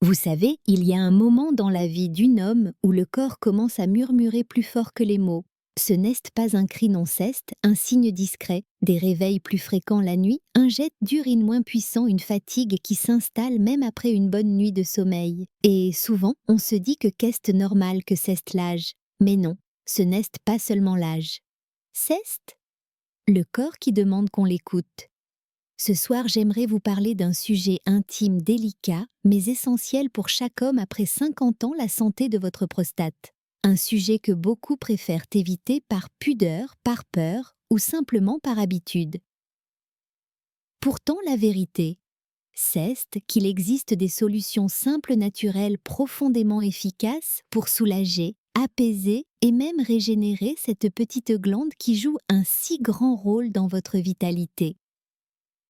Vous savez, il y a un moment dans la vie d'un homme où le corps commence à murmurer plus fort que les mots. Ce n'est pas un cri non-ceste, un signe discret, des réveils plus fréquents la nuit, un jet d'urine moins puissant, une fatigue qui s'installe même après une bonne nuit de sommeil. Et souvent, on se dit que qu'est-ce normal que c'est l'âge. Mais non, ce n'est pas seulement l'âge. C'est le corps qui demande qu'on l'écoute. Ce soir, j'aimerais vous parler d'un sujet intime, délicat, mais essentiel pour chaque homme après 50 ans, la santé de votre prostate. Un sujet que beaucoup préfèrent éviter par pudeur, par peur ou simplement par habitude. Pourtant, la vérité, c'est qu'il existe des solutions simples, naturelles, profondément efficaces pour soulager, apaiser et même régénérer cette petite glande qui joue un si grand rôle dans votre vitalité.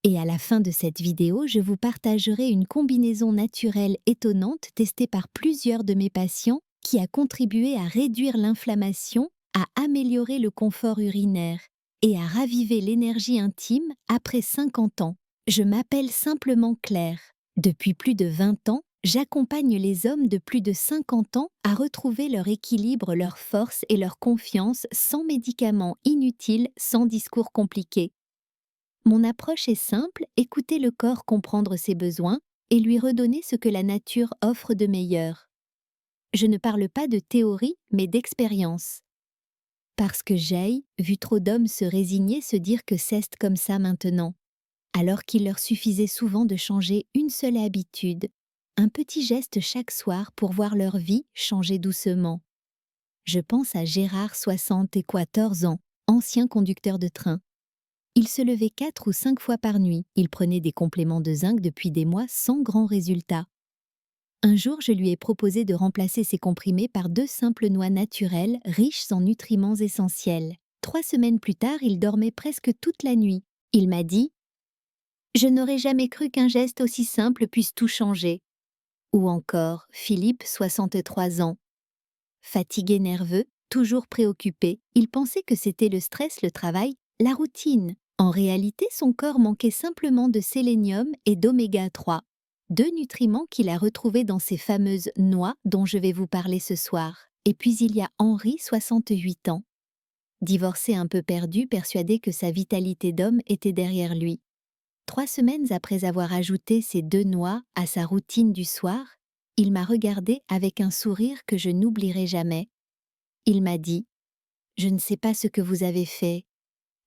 Et à la fin de cette vidéo, je vous partagerai une combinaison naturelle étonnante testée par plusieurs de mes patients qui a contribué à réduire l'inflammation, à améliorer le confort urinaire et à raviver l'énergie intime après 50 ans. Je m'appelle simplement Claire. Depuis plus de 20 ans, j'accompagne les hommes de plus de 50 ans à retrouver leur équilibre, leur force et leur confiance sans médicaments inutiles, sans discours compliqués. Mon approche est simple, écouter le corps comprendre ses besoins et lui redonner ce que la nature offre de meilleur. Je ne parle pas de théorie, mais d'expérience. Parce que j'ai vu trop d'hommes se résigner, se dire que c'est comme ça maintenant, alors qu'il leur suffisait souvent de changer une seule habitude, un petit geste chaque soir pour voir leur vie changer doucement. Je pense à Gérard, 74 ans, ancien conducteur de train. Il se levait 4 ou 5 fois par nuit. Il prenait des compléments de zinc depuis des mois sans grand résultat. Un jour, je lui ai proposé de remplacer ces comprimés par 2 simples noix naturelles riches en nutriments essentiels. 3 semaines plus tard, il dormait presque toute la nuit. Il m'a dit « Je n'aurais jamais cru qu'un geste aussi simple puisse tout changer. » Ou encore Philippe, 63 ans. Fatigué, nerveux, toujours préoccupé, il pensait que c'était le stress, le travail, la routine. En réalité, son corps manquait simplement de sélénium et d'oméga 3, 2 nutriments qu'il a retrouvés dans ces fameuses noix dont je vais vous parler ce soir. Et puis il y a Henri, 68 ans. Divorcé un peu perdu, persuadé que sa vitalité d'homme était derrière lui. 3 semaines après avoir ajouté ces 2 noix à sa routine du soir, il m'a regardé avec un sourire que je n'oublierai jamais. Il m'a dit « Je ne sais pas ce que vous avez fait,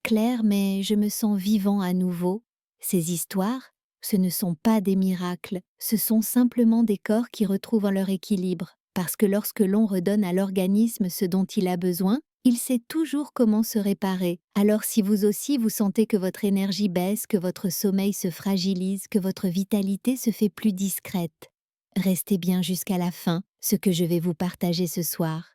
Claire, mais je me sens vivant à nouveau. Ces histoires, ce ne sont pas des miracles, ce sont simplement des corps qui retrouvent leur équilibre, parce que lorsque l'on redonne à l'organisme ce dont il a besoin, il sait toujours comment se réparer. Alors si vous aussi vous sentez que votre énergie baisse, que votre sommeil se fragilise, que votre vitalité se fait plus discrète, restez bien jusqu'à la fin, ce que je vais vous partager ce soir.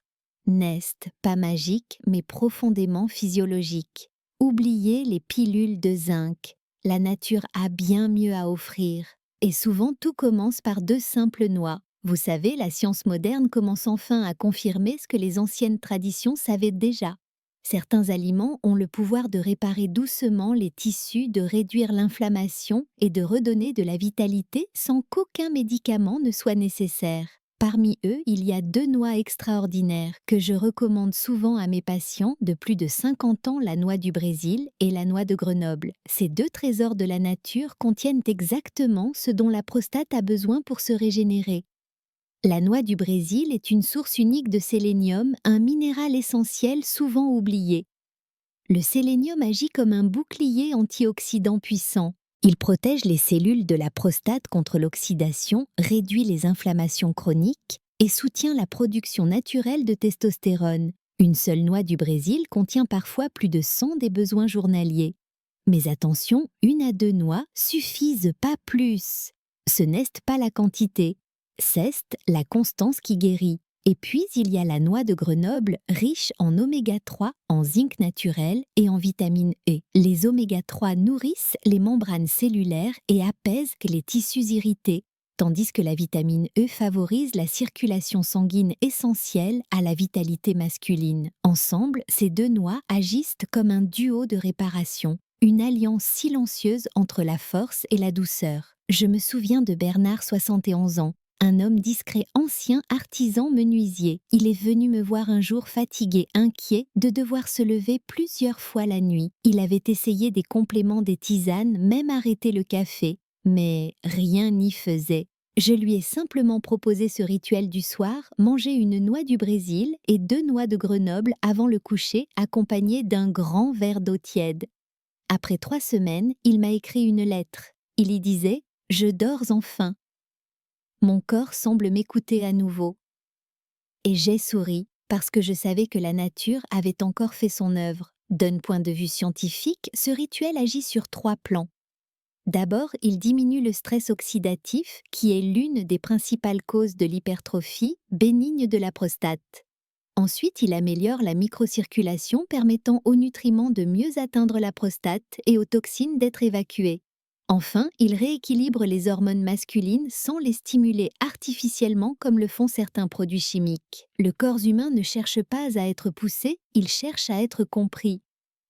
N'est pas magique, mais profondément physiologique. Oubliez les pilules de zinc. La nature a bien mieux à offrir. Et souvent, tout commence par 2 simples noix. Vous savez, la science moderne commence enfin à confirmer ce que les anciennes traditions savaient déjà. Certains aliments ont le pouvoir de réparer doucement les tissus, de réduire l'inflammation et de redonner de la vitalité sans qu'aucun médicament ne soit nécessaire. Parmi eux, il y a 2 noix extraordinaires que je recommande souvent à mes patients de plus de 50 ans, la noix du Brésil et la noix de Grenoble. Ces 2 trésors de la nature contiennent exactement ce dont la prostate a besoin pour se régénérer. La noix du Brésil est une source unique de sélénium, un minéral essentiel souvent oublié. Le sélénium agit comme un bouclier antioxydant puissant. Il protège les cellules de la prostate contre l'oxydation, réduit les inflammations chroniques et soutient la production naturelle de testostérone. Une seule noix du Brésil contient parfois plus de 100 des besoins journaliers. Mais attention, 1 à 2 noix suffisent, pas plus. Ce n'est pas la quantité, c'est la constance qui guérit. Et puis, il y a la noix de Grenoble, riche en oméga 3, en zinc naturel et en vitamine E. Les oméga 3 nourrissent les membranes cellulaires et apaisent les tissus irrités, tandis que la vitamine E favorise la circulation sanguine essentielle à la vitalité masculine. Ensemble, ces 2 noix agissent comme un duo de réparation, une alliance silencieuse entre la force et la douceur. Je me souviens de Bernard, 71 ans. Un homme discret ancien artisan menuisier. Il est venu me voir un jour fatigué, inquiet de devoir se lever plusieurs fois la nuit. Il avait essayé des compléments des tisanes, même arrêté le café, mais rien n'y faisait. Je lui ai simplement proposé ce rituel du soir, manger une noix du Brésil et 2 noix de Grenoble avant le coucher, accompagnées d'un grand verre d'eau tiède. Après 3 semaines, il m'a écrit une lettre. Il y disait « Je dors enfin ». Mon corps semble m'écouter à nouveau. Et j'ai souri parce que je savais que la nature avait encore fait son œuvre. D'un point de vue scientifique, ce rituel agit sur 3 plans. D'abord, il diminue le stress oxydatif, qui est l'une des principales causes de l'hypertrophie bénigne de la prostate. Ensuite, il améliore la microcirculation permettant aux nutriments de mieux atteindre la prostate et aux toxines d'être évacuées. Enfin, il rééquilibre les hormones masculines sans les stimuler artificiellement comme le font certains produits chimiques. Le corps humain ne cherche pas à être poussé, il cherche à être compris.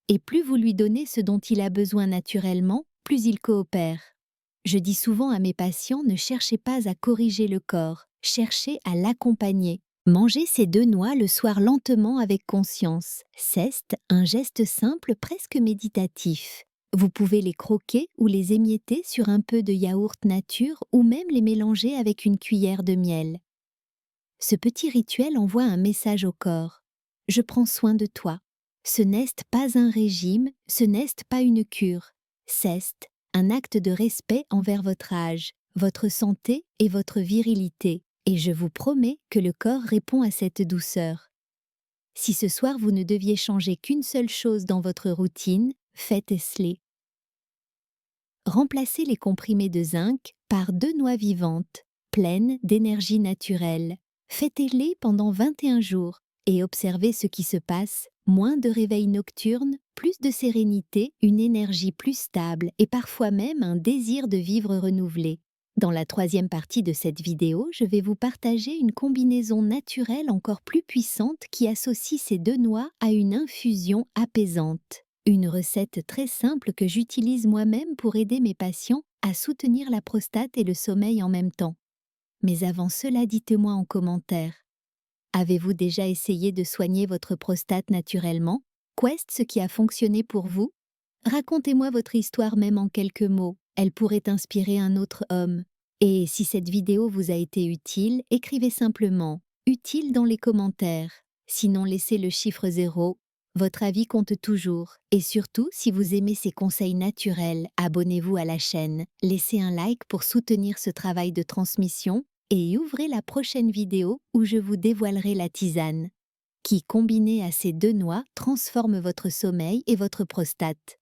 Et plus vous lui donnez ce dont il a besoin naturellement, plus il coopère. Je dis souvent à mes patients, ne cherchez pas à corriger le corps, cherchez à l'accompagner. Mangez ces 2 noix le soir lentement avec conscience. C'est un geste simple presque méditatif. Vous pouvez les croquer ou les émietter sur un peu de yaourt nature ou même les mélanger avec une cuillère de miel. Ce petit rituel envoie un message au corps. Je prends soin de toi. Ce n'est pas un régime, ce n'est pas une cure. C'est un acte de respect envers votre âge, votre santé et votre virilité. Et je vous promets que le corps répond à cette douceur. Si ce soir vous ne deviez changer qu'une seule chose dans votre routine, faites-le. Remplacez les comprimés de zinc par 2 noix vivantes, pleines d'énergie naturelle. Faites-les pendant 21 jours et observez ce qui se passe. Moins de réveils nocturnes, plus de sérénité, une énergie plus stable et parfois même un désir de vivre renouvelé. Dans la 3e partie de cette vidéo, je vais vous partager une combinaison naturelle encore plus puissante qui associe ces 2 noix à une infusion apaisante. Une recette très simple que j'utilise moi-même pour aider mes patients à soutenir la prostate et le sommeil en même temps. Mais avant cela, dites-moi en commentaire. Avez-vous déjà essayé de soigner votre prostate naturellement? Qu'est ce qui a fonctionné pour vous? Racontez-moi votre histoire même en quelques mots. Elle pourrait inspirer un autre homme. Et si cette vidéo vous a été utile, écrivez simplement « utile » dans les commentaires. Sinon, laissez le chiffre 0. Votre avis compte toujours. Et surtout, si vous aimez ces conseils naturels, abonnez-vous à la chaîne, laissez un like pour soutenir ce travail de transmission et ouvrez la prochaine vidéo où je vous dévoilerai la tisane, qui, combinée à ces 2 noix, transforme votre sommeil et votre prostate.